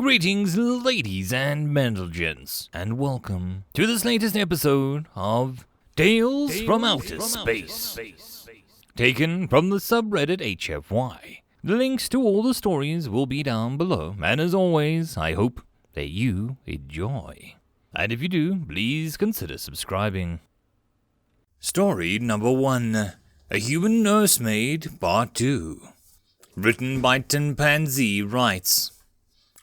Greetings, ladies and gents, and welcome to this latest episode of Tales from Outer Space, taken from the subreddit HFY. The links to all the stories will be down below, and as always, I hope that you enjoy. And if you do, please consider subscribing. Story number 1, A Human Nursemaid, Part 2. Written by Chimpanzee writes,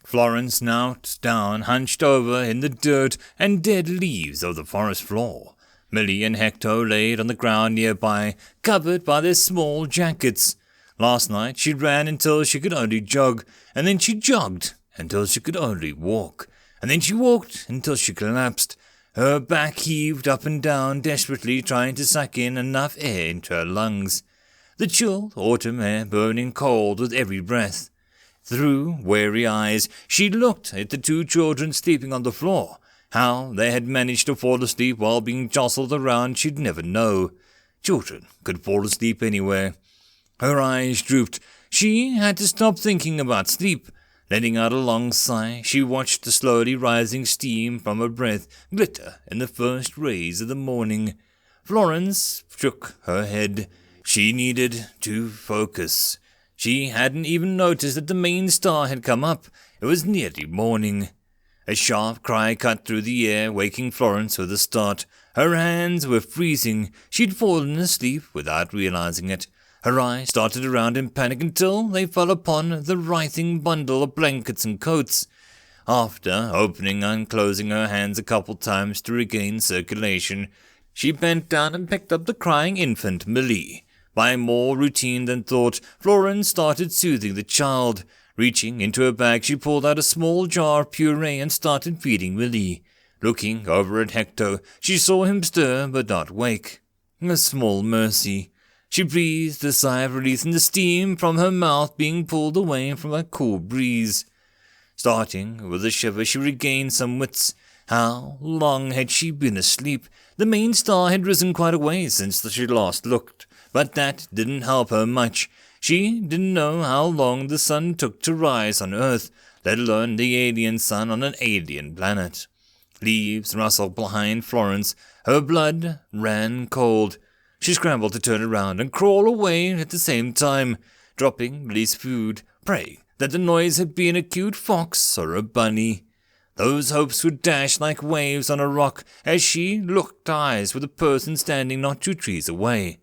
Florence knelt down, hunched over in the dirt and dead leaves of the forest floor. Millie and Hector laid on the ground nearby, covered by their small jackets. Last night she ran until she could only jog, and then she jogged until she could only walk, and then she walked until she collapsed. Her back heaved up and down, desperately trying to suck in enough air into her lungs. The chill autumn air burning cold with every breath. Through weary eyes, she looked at the two children sleeping on the floor. How they had managed to fall asleep while being jostled around she'd never know. Children could fall asleep anywhere. Her eyes drooped. She had to stop thinking about sleep. Letting out a long sigh, she watched the slowly rising steam from her breath glitter in the first rays of the morning. Florence shook her head. She needed to focus. She hadn't even noticed that the main star had come up. It was nearly morning. A sharp cry cut through the air, waking Florence with a start. Her hands were freezing. She'd fallen asleep without realizing it. Her eyes darted around in panic until they fell upon the writhing bundle of blankets and coats. After opening and closing her hands a couple times to regain circulation, she bent down and picked up the crying infant, Millie. By more routine than thought, Florence started soothing the child. Reaching into her bag, she pulled out a small jar of puree and started feeding Millie. Looking over at Hector, she saw him stir but not wake. A small mercy. She breathed a sigh of relief in the steam from her mouth being pulled away from a cool breeze. Starting with a shiver, she regained some wits. How long had she been asleep? The main star had risen quite a way since she last looked. But that didn't help her much. She didn't know how long the sun took to rise on Earth, let alone the alien sun on an alien planet. Leaves rustled behind Florence. Her blood ran cold. She scrambled to turn around and crawl away at the same time, dropping Millie's food, praying that the noise had been a cute fox or a bunny. Those hopes would dash like waves on a rock as she looked eyes with a person standing not 2 trees away.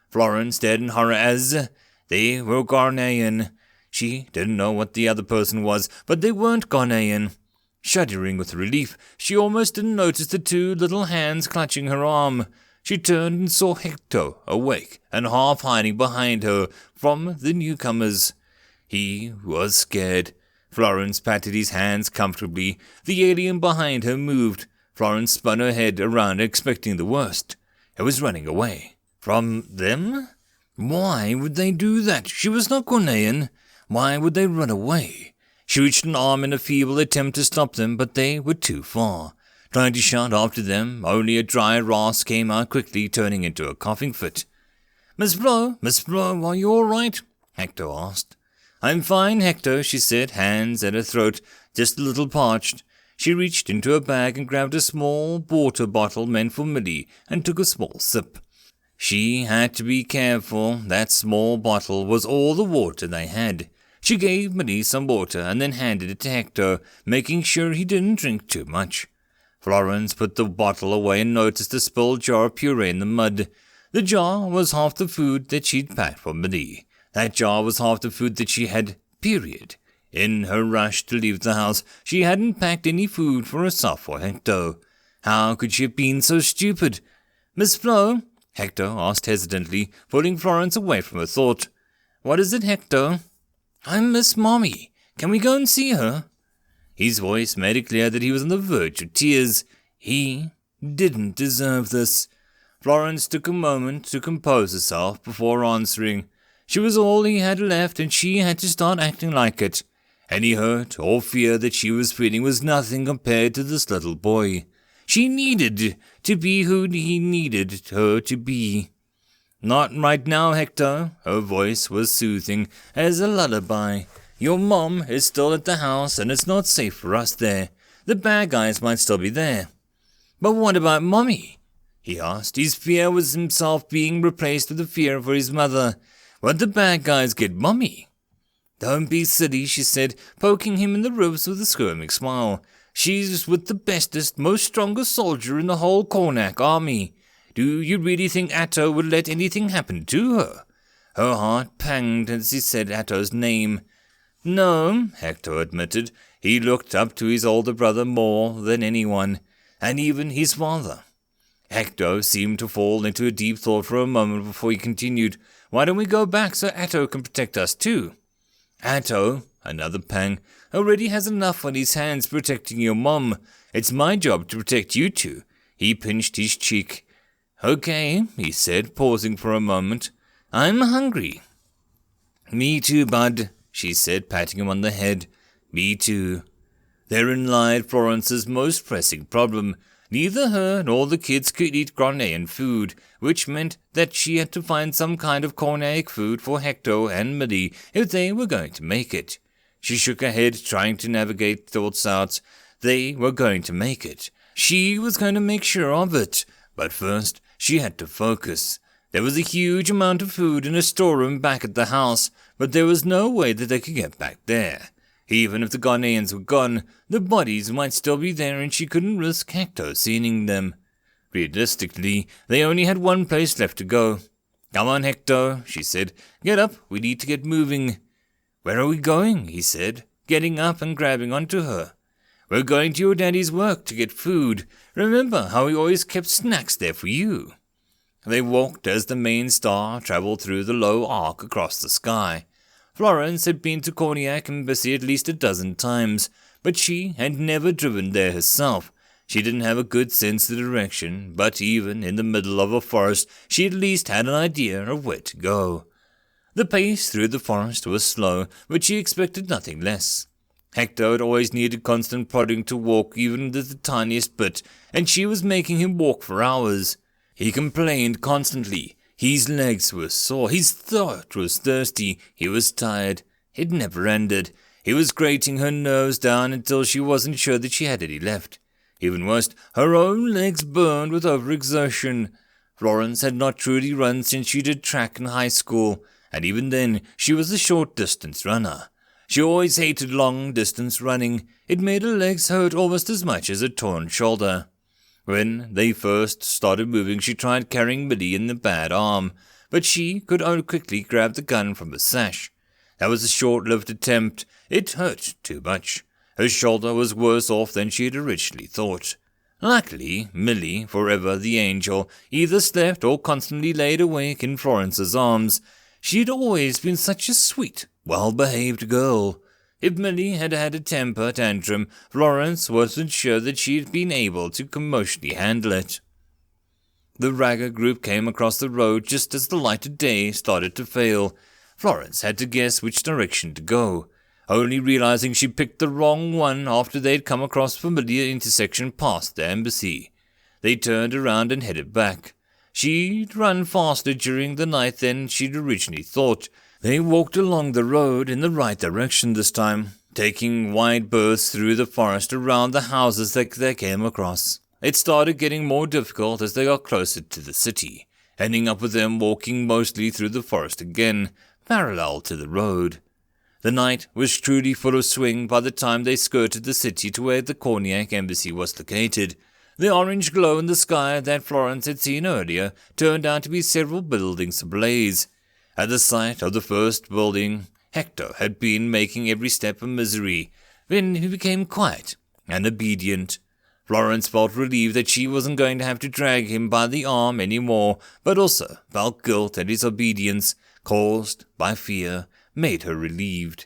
Florence stared in horror as they were Ghanaian. She didn't know what the other person was, but they weren't Ghanaian. Shuddering with relief, she almost didn't notice the 2 little hands clutching her arm. She turned and saw Hector, awake and half hiding behind her from the newcomers. He was scared. Florence patted his hands comfortably. The alien behind her moved. Florence spun her head around, expecting the worst. It was running away. From them? Why would they do that? She was not Ghanaian. Why would they run away? She reached an arm in a feeble attempt to stop them, but they were too far. Trying to shout after them, only a dry rasp came out quickly, turning into a coughing fit. Miss Flo, are you all right? Hector asked. I'm fine, Hector, she said, hands at her throat, just a little parched. She reached into her bag and grabbed a small water bottle meant for Millie and took a small sip. She had to be careful. That small bottle was all the water they had. She gave Millie some water and then handed it to Hector, making sure he didn't drink too much. Florence put the bottle away and noticed a spilled jar of puree in the mud. The jar was half the food that she'd packed for Millie. That jar was half the food that she had, period. In her rush to leave the house, she hadn't packed any food for herself or Hector. How could she have been so stupid? Miss Flo? Hector asked hesitantly, pulling Florence away from her thought. What is it, Hector? I miss Mommy. Can we go and see her? His voice made it clear that he was on the verge of tears. He didn't deserve this. Florence took a moment to compose herself before answering. She was all he had left, and she had to start acting like it. Any hurt or fear that she was feeling was nothing compared to this little boy. She needed to be who he needed her to be. Not right now, Hector. Her voice was soothing as a lullaby. Your mom is still at the house and it's not safe for us there. The bad guys might still be there. But what about Mommy? He asked. His fear was himself being replaced with a fear for his mother. Would the bad guys get Mommy? Don't be silly, she said, poking him in the ribs with a squirming smile. She's with the bestest, most strongest soldier in the whole Kornak army. Do you really think Atto would let anything happen to her? Her heart panged as he said Atto's name. No, Hector admitted. He looked up to his older brother more than anyone, and even his father. Hector seemed to fall into a deep thought for a moment before he continued. Why don't we go back so Atto can protect us too? Atto, another pang, already has enough on his hands protecting your mom. It's my job to protect you two. He pinched his cheek. Okay, he said, pausing for a moment. I'm hungry. Me too, bud, she said, patting him on the head. Me too. Therein lied Florence's most pressing problem. Neither her nor the kids could eat Ghanaian food, which meant that she had to find some kind of Kornak food for Hector and Millie if they were going to make it. She shook her head, trying to navigate thoughts out. They were going to make it. She was going to make sure of it. But first, she had to focus. There was a huge amount of food in a storeroom back at the house, but there was no way that they could get back there. Even if the Ghanaians were gone, the bodies might still be there and she couldn't risk Hector seeing them. Realistically, they only had one place left to go. Come on, Hector, she said. Get up, we need to get moving. Where are we going? He said, getting up and grabbing onto her. We're going to your daddy's work to get food. Remember how he always kept snacks there for you. They walked as the main star traveled through the low arc across the sky. Florence had been to Kornak Embassy at least a dozen times, but she had never driven there herself. She didn't have a good sense of direction, but even in the middle of a forest, she at least had an idea of where to go. The pace through the forest was slow, but she expected nothing less. Hector had always needed constant prodding to walk even the tiniest bit, and she was making him walk for hours. He complained constantly. His legs were sore, his throat was thirsty, he was tired. It never ended. He was grating her nerves down until she wasn't sure that she had any left. Even worse, her own legs burned with overexertion. Florence had not truly run since she did track in high school, and even then she was a short-distance runner. She always hated long-distance running. It made her legs hurt almost as much as a torn shoulder. When they first started moving, she tried carrying Millie in the bad arm, but she could only quickly grab the gun from the sash. That was a short-lived attempt. It hurt too much. Her shoulder was worse off than she had originally thought. Luckily, Millie, forever the angel, either slept or constantly laid awake in Florence's arms. She had always been such a sweet, well-behaved girl. If Millie had had a temper tantrum, Florence wasn't sure that she had been able to emotionally handle it. The Ragga group came across the road just as the light of day started to fail. Florence had to guess which direction to go, only realizing she picked the wrong one after they had come across a familiar intersection past the embassy. They turned around and headed back. She'd run faster during the night than she'd originally thought. They walked along the road in the right direction this time, taking wide berths through the forest around the houses that they came across. It started getting more difficult as they got closer to the city, ending up with them walking mostly through the forest again, parallel to the road. The night was truly full of swing by the time they skirted the city to where the Kornak Embassy was located. The orange glow in the sky that Florence had seen earlier turned out to be several buildings ablaze. At the sight of the first building, Hector had been making every step a misery. Then he became quiet and obedient. Florence felt relieved that she wasn't going to have to drag him by the arm anymore, but also felt guilt at his obedience, caused by fear, made her relieved.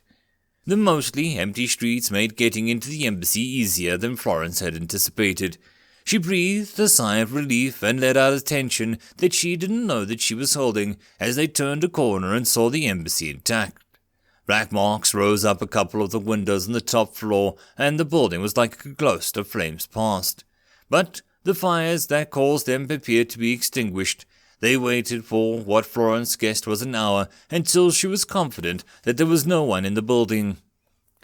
The mostly empty streets made getting into the embassy easier than Florence had anticipated. She breathed a sigh of relief and let out a tension that she didn't know that she was holding as they turned a corner and saw the embassy intact. Black marks rose up a couple of the windows on the top floor, and the building was like a ghost of flames past. But the fires that caused them appeared to be extinguished. They waited for what Florence guessed was an hour until she was confident that there was no one in the building.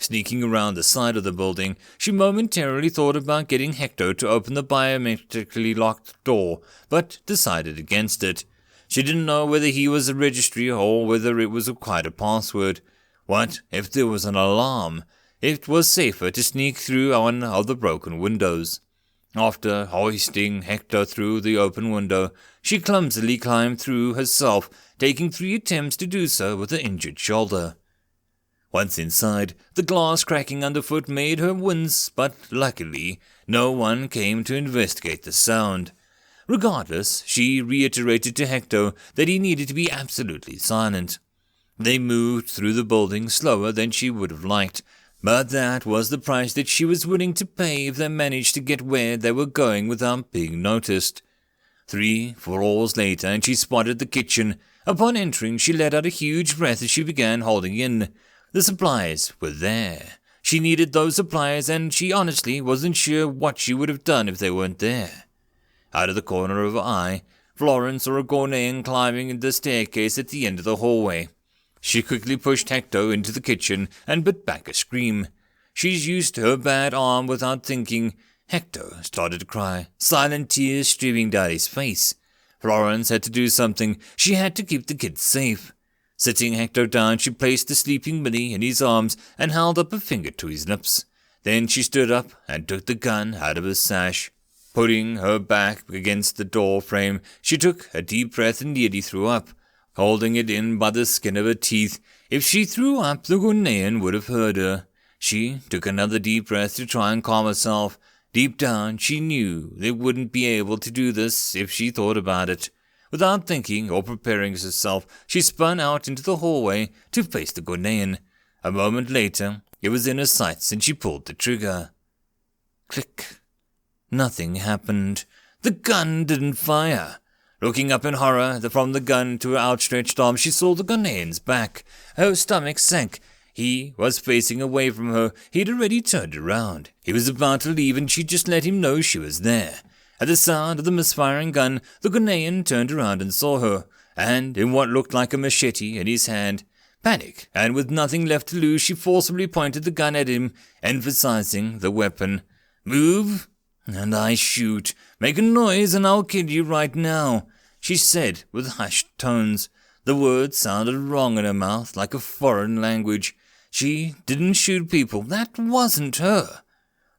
Sneaking around the side of the building, she momentarily thought about getting Hector to open the biometrically locked door, but decided against it. She didn't know whether he was a registry or whether it was quite a password. What if there was an alarm? It was safer to sneak through one of the broken windows. After hoisting Hector through the open window, she clumsily climbed through herself, taking 3 attempts to do so with her injured shoulder. Once inside, the glass cracking underfoot made her wince, but luckily, no one came to investigate the sound. Regardless, she reiterated to Hector that he needed to be absolutely silent. They moved through the building slower than she would have liked, but that was the price that she was willing to pay if they managed to get where they were going without being noticed. 3 floors later, and she spotted the kitchen. Upon entering, she let out a huge breath as she began holding in. The supplies were there. She needed those supplies, and she honestly wasn't sure what she would have done if they weren't there. Out of the corner of her eye, Florence saw a Ghanaian climbing the staircase at the end of the hallway. She quickly pushed Hector into the kitchen and bit back a scream. She used her bad arm without thinking. Hector started to cry, silent tears streaming down his face. Florence had to do something. She had to keep the kids safe. Sitting Hector down, she placed the sleeping Minnie in his arms and held up a finger to his lips. Then she stood up and took the gun out of his sash. Putting her back against the door frame, she took a deep breath and nearly threw up, holding it in by the skin of her teeth. If she threw up, the Ghanaian would have heard her. She took another deep breath to try and calm herself. Deep down, she knew they wouldn't be able to do this if she thought about it. Without thinking or preparing herself, she spun out into the hallway to face the Ghanaian. A moment later, it was in her sights and she pulled the trigger. Click. Nothing happened. The gun didn't fire. Looking up in horror from the gun to her outstretched arm, she saw the Ghanaian's back. Her stomach sank. He was facing away from her. He'd already turned around. He was about to leave, and she just let him know she was there. At the sound of the misfiring gun, the Ghanaian turned around and saw her, and in what looked like a machete in his hand. Panic, and with nothing left to lose, she forcibly pointed the gun at him, emphasizing the weapon. Move, and I shoot. Make a noise, and I'll kill you right now, she said with hushed tones. The words sounded wrong in her mouth, like a foreign language. She didn't shoot people. That wasn't her.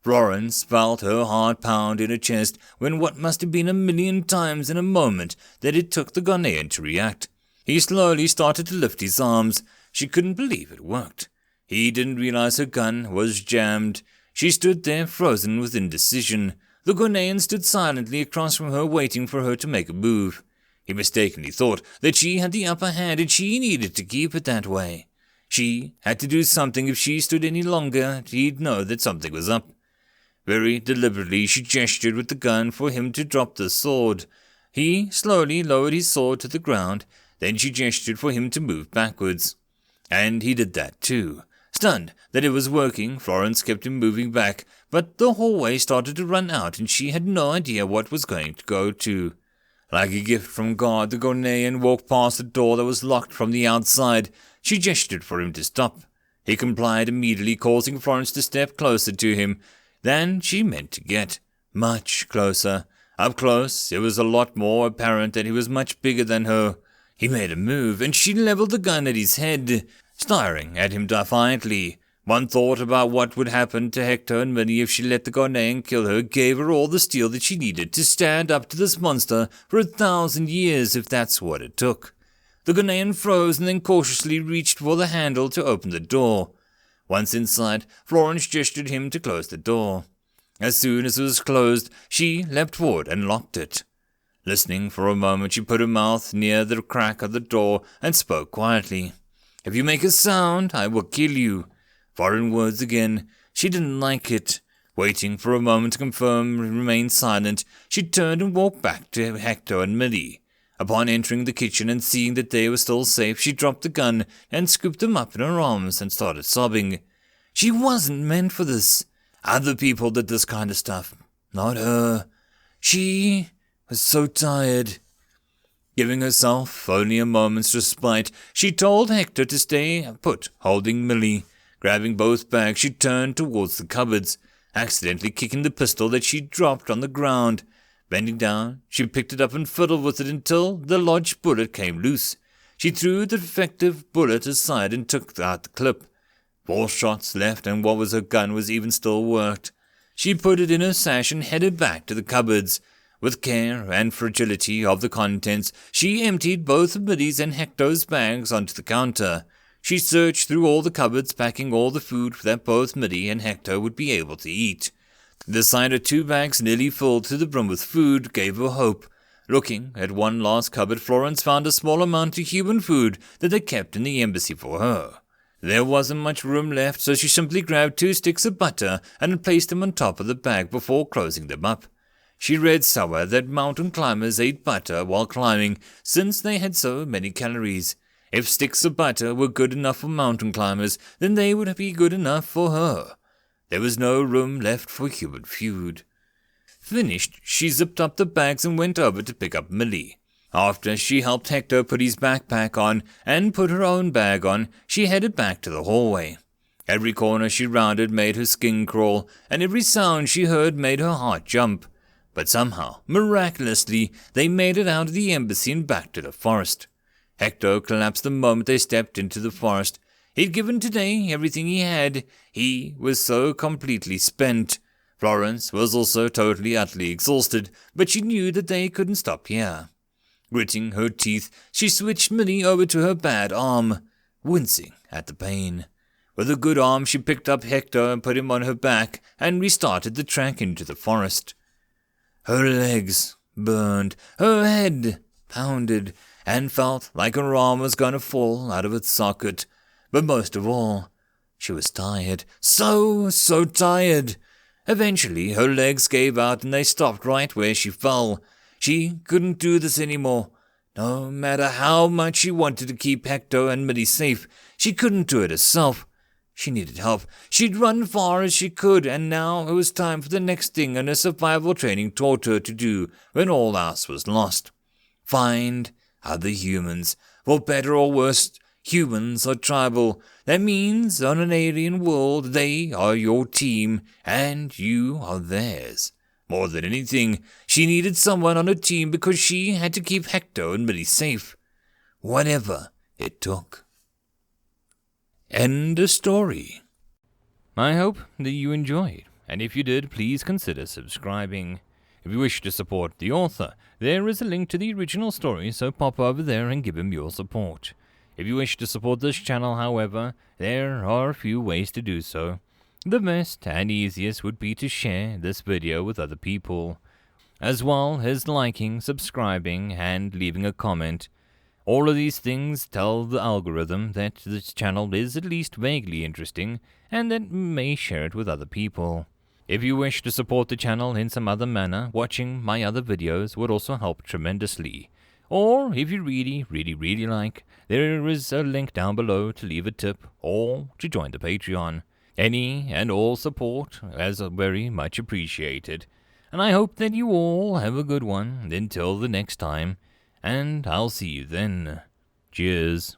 Florence felt her heart pound in her chest when what must have been 1,000,000 times in a moment that it took the Ghanaian to react. He slowly started to lift his arms. She couldn't believe it worked. He didn't realize her gun was jammed. She stood there frozen with indecision. The Ghanaian stood silently across from her, waiting for her to make a move. He mistakenly thought that she had the upper hand and she needed to keep it that way. She had to do something. If she stood any longer, he'd know that something was up. Very deliberately, she gestured with the gun for him to drop the sword. He slowly lowered his sword to the ground. Then she gestured for him to move backwards. And he did that too. Stunned that it was working, Florence kept him moving back, but the hallway started to run out and she had no idea what was going to go to. Like a gift from God, the Ghanaian walked past the door that was locked from the outside. She gestured for him to stop. He complied immediately, causing Florence to step closer to him than she meant to get. Much closer. Up close, it was a lot more apparent that he was much bigger than her. He made a move, and she leveled the gun at his head, staring at him defiantly. One thought about what would happen to Hector and Minnie if she let the Ghanaian kill her gave her all the steel that she needed to stand up to this monster for 1,000 years, if that's what it took. The Ghanaian froze and then cautiously reached for the handle to open the door. Once inside, Florence gestured him to close the door. As soon as it was closed, she leapt forward and locked it. Listening for a moment, she put her mouth near the crack of the door and spoke quietly. If you make a sound, I will kill you. Foreign words again. She didn't like it. Waiting for a moment to confirm and remain silent, she turned and walked back to Hector and Millie. Upon entering the kitchen and seeing that they were still safe, she dropped the gun and scooped them up in her arms and started sobbing. She wasn't meant for this. Other people did this kind of stuff, not her. She was so tired. Giving herself only a moment's respite, she told Hector to stay put, holding Millie. Grabbing both bags, she turned towards the cupboards, accidentally kicking the pistol that she dropped on the ground. Bending down, she picked it up and fiddled with it until the lodged bullet came loose. She threw the defective bullet aside and took out the clip. 4 shots left, and what was her gun was even still worked. She put it in her sash and headed back to the cupboards. With care and fragility of the contents, she emptied both Millie's and Hector's bags onto the counter. She searched through all the cupboards, packing all the food that both Millie and Hector would be able to eat. The sight of 2 bags nearly filled to the brim with food gave her hope. Looking at one last cupboard, Florence found a small amount of human food that they kept in the embassy for her. There wasn't much room left, so she simply grabbed 2 sticks of butter and placed them on top of the bag before closing them up. She read somewhere that mountain climbers ate butter while climbing since they had so many calories. If sticks of butter were good enough for mountain climbers, then they would be good enough for her. There was no room left for human food. Finished, she zipped up the bags and went over to pick up Millie. After she helped Hector put his backpack on and put her own bag on, she headed back to the hallway. Every corner she rounded made her skin crawl, and every sound she heard made her heart jump. But somehow, miraculously, they made it out of the embassy and back to the forest. Hector collapsed the moment they stepped into the forest. He'd given today everything he had. He was so completely spent. Florence was also totally, utterly exhausted, but she knew that they couldn't stop here. Gritting her teeth, she switched Millie over to her bad arm, wincing at the pain. With a good arm, she picked up Hector and put him on her back and restarted the trek into the forest. Her legs burned, her head pounded, and felt like her arm was going to fall out of its socket. But most of all, she was tired, so tired. Eventually, her legs gave out and they stopped right where she fell. She couldn't do this anymore. No matter how much she wanted to keep Hector and Millie safe, she couldn't do it herself. She needed help. She'd run far as she could, and now it was time for the next thing her survival training taught her to do when all else was lost. Find other humans. For better or worse, humans are tribal. That means on an alien world, they are your team, and you are theirs. More than anything, she needed someone on her team because she had to keep Hector and Millie safe. Whatever it took. End of story. I hope that you enjoyed, and if you did, please consider subscribing. If you wish to support the author, there is a link to the original story, so pop over there and give him your support. If you wish to support this channel, however, there are a few ways to do so. The best and easiest would be to share this video with other people, as well as liking, subscribing, and leaving a comment. All of these things tell the algorithm that this channel is at least vaguely interesting, and that may share it with other people. If you wish to support the channel in some other manner, watching my other videos would also help tremendously. Or, if you really like, there is a link down below to leave a tip or to join the Patreon. Any and all support is very much appreciated, and I hope that you all have a good one until the next time, and I'll see you then. Cheers.